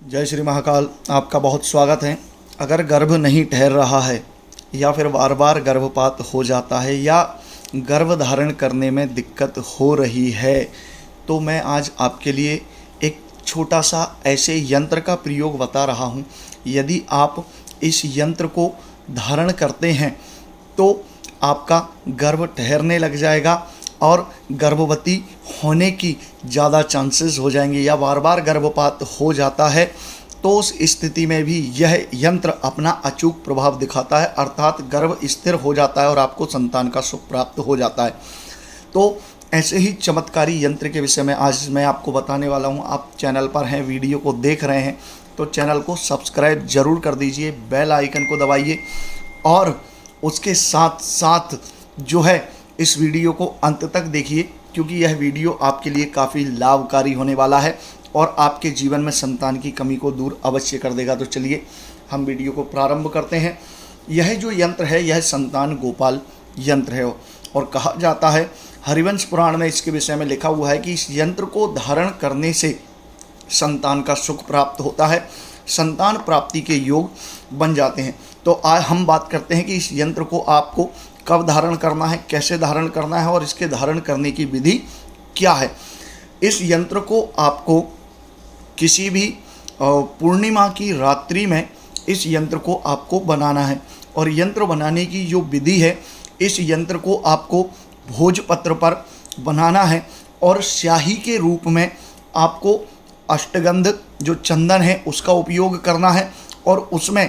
जय श्री महाकाल। आपका बहुत स्वागत है। अगर गर्भ नहीं ठहर रहा है या फिर बार बार गर्भपात हो जाता है या गर्भ धारण करने में दिक्कत हो रही है तो मैं आज आपके लिए एक छोटा सा ऐसे यंत्र का प्रयोग बता रहा हूँ। यदि आप इस यंत्र को धारण करते हैं तो आपका गर्भ ठहरने लग जाएगा और गर्भवती होने की ज़्यादा चांसेस हो जाएंगे। या बार बार गर्भपात हो जाता है तो उस स्थिति में भी यह यंत्र अपना अचूक प्रभाव दिखाता है, अर्थात गर्भ स्थिर हो जाता है और आपको संतान का सुख प्राप्त हो जाता है। तो ऐसे ही चमत्कारी यंत्र के विषय में आज मैं आपको बताने वाला हूं। आप चैनल पर हैं, वीडियो को देख रहे हैं तो चैनल को सब्सक्राइब ज़रूर कर दीजिए, बेल आइकन को दबाइए और उसके साथ साथ जो है इस वीडियो को अंत तक देखिए, क्योंकि यह वीडियो आपके लिए काफ़ी लाभकारी होने वाला है और आपके जीवन में संतान की कमी को दूर अवश्य कर देगा। तो चलिए हम वीडियो को प्रारंभ करते हैं। यह जो यंत्र है यह संतान गोपाल यंत्र है और कहा जाता है, हरिवंश पुराण में इसके विषय में लिखा हुआ है कि इस यंत्र को धारण करने से संतान का सुख प्राप्त होता है, संतान प्राप्ति के योग बन जाते हैं। तो आज हम बात करते हैं कि इस यंत्र को आपको कब धारण करना है, कैसे धारण करना है और इसके धारण करने की विधि क्या है। इस यंत्र को आपको किसी भी पूर्णिमा की रात्रि में इस यंत्र को आपको बनाना है और यंत्र बनाने की जो विधि है, इस यंत्र को आपको भोजपत्र पर बनाना है और स्याही के रूप में आपको अष्टगंध जो चंदन है उसका उपयोग करना है और उसमें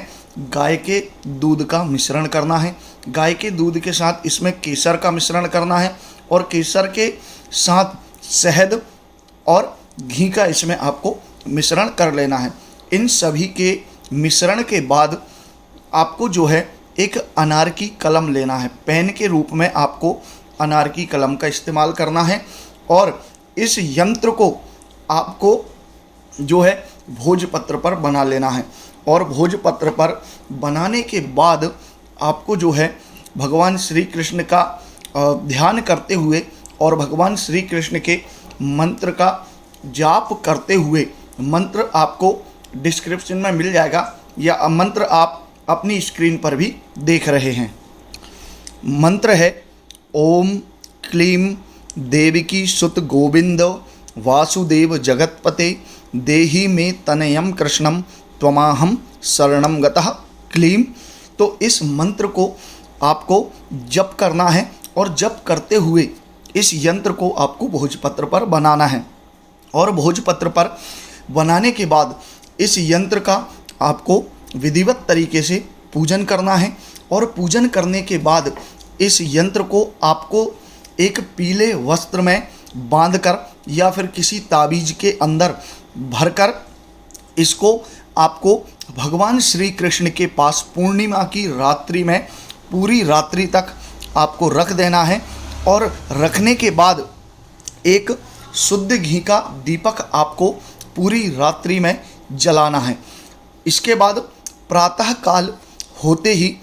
गाय के दूध का मिश्रण करना है। गाय के दूध के साथ इसमें केसर का मिश्रण करना है और केसर के साथ शहद और घी का इसमें आपको मिश्रण कर लेना है। इन सभी के मिश्रण के बाद आपको जो है एक अनार की कलम लेना है। पेन के रूप में आपको अनार की कलम का इस्तेमाल करना है और इस यंत्र को आपको जो है भोजपत्र पर बना लेना है और भोजपत्र पर बनाने के बाद आपको जो है भगवान श्री कृष्ण का ध्यान करते हुए और भगवान श्री कृष्ण के मंत्र का जाप करते हुए, मंत्र आपको डिस्क्रिप्शन में मिल जाएगा या मंत्र आप अपनी स्क्रीन पर भी देख रहे हैं। मंत्र है ओम क्लीम देवकी सुत गोविंद वासुदेव जगतपते देहि में तनयम कृष्णम त्वमाहम शरणम गतः क्लीम। तो इस मंत्र को आपको जप करना है और जप करते हुए इस यंत्र को आपको भोजपत्र पर बनाना है और भोजपत्र पर बनाने के बाद इस यंत्र का आपको विधिवत तरीके से पूजन करना है और पूजन करने के बाद इस यंत्र को आपको एक पीले वस्त्र में बांधकर या फिर किसी ताबीज के अंदर भरकर इसको आपको भगवान श्री कृष्ण के पास पूर्णिमा की रात्रि में पूरी रात्रि तक आपको रख देना है और रखने के बाद एक शुद्ध घी का दीपक आपको पूरी रात्रि में जलाना है। इसके बाद प्रातः काल होते ही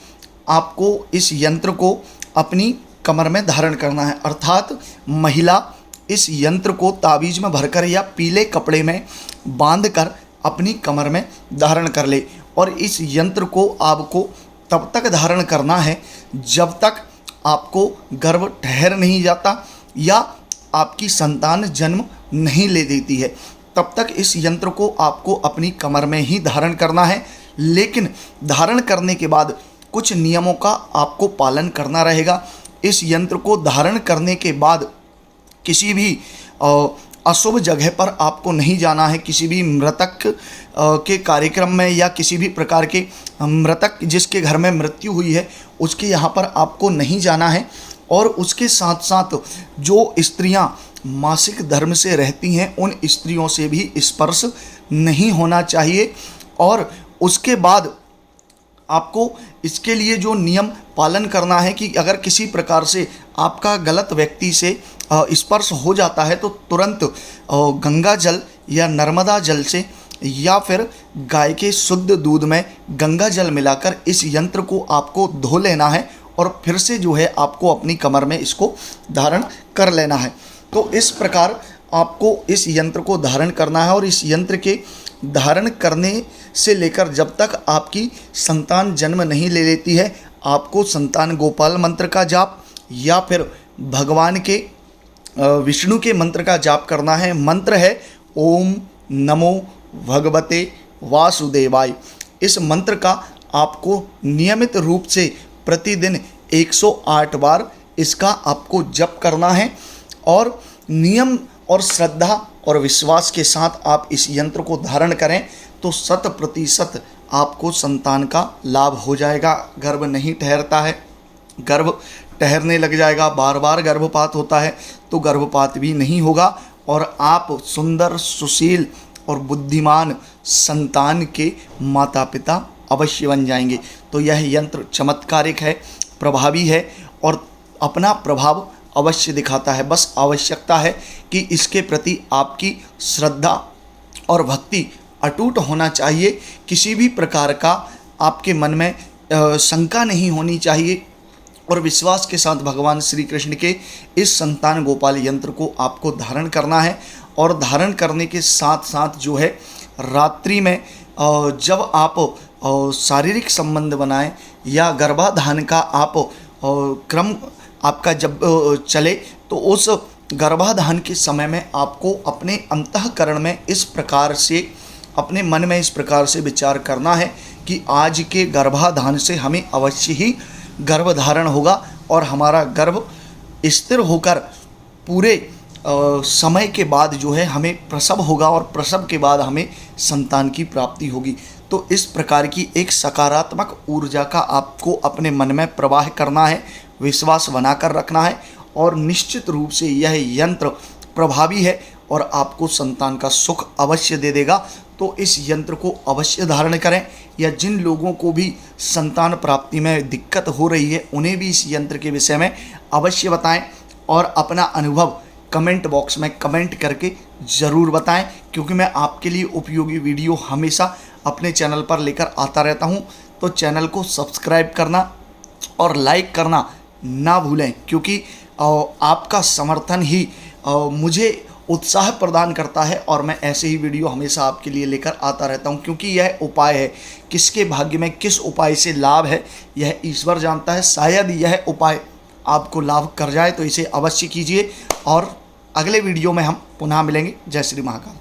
आपको इस यंत्र को अपनी कमर में धारण करना है, अर्थात महिला इस यंत्र को ताबीज में भरकर या पीले कपड़े में बांधकर अपनी कमर में धारण कर ले और इस यंत्र को आपको तब तक धारण करना है जब तक आपको गर्भ ठहर नहीं जाता या आपकी संतान जन्म नहीं ले देती है, तब तक इस यंत्र को आपको अपनी कमर में ही धारण करना है। लेकिन धारण करने के बाद कुछ नियमों का आपको पालन करना रहेगा। इस यंत्र को धारण करने के बाद किसी भी अशुभ जगह पर आपको नहीं जाना है, किसी भी मृतक के कार्यक्रम में या किसी भी प्रकार के मृतक जिसके घर में मृत्यु हुई है उसके यहाँ पर आपको नहीं जाना है। और उसके साथ साथ जो स्त्रियाँ मासिक धर्म से रहती हैं उन स्त्रियों से भी स्पर्श नहीं होना चाहिए। और उसके बाद आपको इसके लिए जो नियम पालन करना है कि अगर किसी प्रकार से आपका गलत व्यक्ति से स्पर्श हो जाता है तो तुरंत गंगा जल या नर्मदा जल से या फिर गाय के शुद्ध दूध में गंगा जल मिलाकर इस यंत्र को आपको धो लेना है और फिर से जो है आपको अपनी कमर में इसको धारण कर लेना है। तो इस प्रकार आपको इस यंत्र को धारण करना है और इस यंत्र के धारण करने से लेकर जब तक आपकी संतान जन्म नहीं ले लेती है, आपको संतान गोपाल मंत्र का जाप या फिर भगवान के विष्णु के मंत्र का जाप करना है। मंत्र है ओम नमो भगवते वासुदेवाय। इस मंत्र का आपको नियमित रूप से प्रतिदिन 108 बार इसका आपको जप करना है और नियम और श्रद्धा और विश्वास के साथ आप इस यंत्र को धारण करें तो 100% आपको संतान का लाभ हो जाएगा। गर्भ नहीं ठहरता है, गर्भ ठहरने लग जाएगा, बार बार गर्भपात होता है तो गर्भपात भी नहीं होगा और आप सुंदर, सुशील और बुद्धिमान संतान के माता पिता अवश्य बन जाएंगे। तो यह यंत्र चमत्कारिक है, प्रभावी है और अपना प्रभाव अवश्य दिखाता है। बस आवश्यकता है कि इसके प्रति आपकी श्रद्धा और भक्ति अटूट होना चाहिए। किसी भी प्रकार का आपके मन में शंका नहीं होनी चाहिए और विश्वास के साथ भगवान श्री कृष्ण के इस संतान गोपाल यंत्र को आपको धारण करना है। और धारण करने के साथ साथ जो है रात्रि में जब आप शारीरिक संबंध बनाएं या गर्भाधान का आप क्रम आपका जब चले तो उस गर्भाधान के समय में आपको अपने अंतःकरण में इस प्रकार से, अपने मन में इस प्रकार से विचार करना है कि आज के गर्भाधान से हमें अवश्य ही गर्भधारण होगा और हमारा गर्भ स्थिर होकर पूरे समय के बाद जो है हमें प्रसव होगा और प्रसव के बाद हमें संतान की प्राप्ति होगी। तो इस प्रकार की एक सकारात्मक ऊर्जा का आपको अपने मन में प्रवाह करना है, विश्वास बनाकर रखना है और निश्चित रूप से यह यंत्र प्रभावी है और आपको संतान का सुख अवश्य दे देगा। तो इस यंत्र को अवश्य धारण करें या जिन लोगों को भी संतान प्राप्ति में दिक्कत हो रही है उन्हें भी इस यंत्र के विषय में अवश्य बताएं और अपना अनुभव कमेंट बॉक्स में कमेंट करके ज़रूर बताएं, क्योंकि मैं आपके लिए उपयोगी वीडियो हमेशा अपने चैनल पर लेकर आता रहता हूं। तो चैनल को सब्सक्राइब करना और लाइक करना ना भूलें, क्योंकि आपका समर्थन ही मुझे उत्साह प्रदान करता है और मैं ऐसे ही वीडियो हमेशा आपके लिए लेकर आता रहता हूं। क्योंकि यह उपाय है, किसके भाग्य में किस उपाय से लाभ है यह ईश्वर जानता है। शायद यह उपाय आपको लाभ कर जाए तो इसे अवश्य कीजिए और अगले वीडियो में हम पुनः मिलेंगे। जय श्री महाकाल।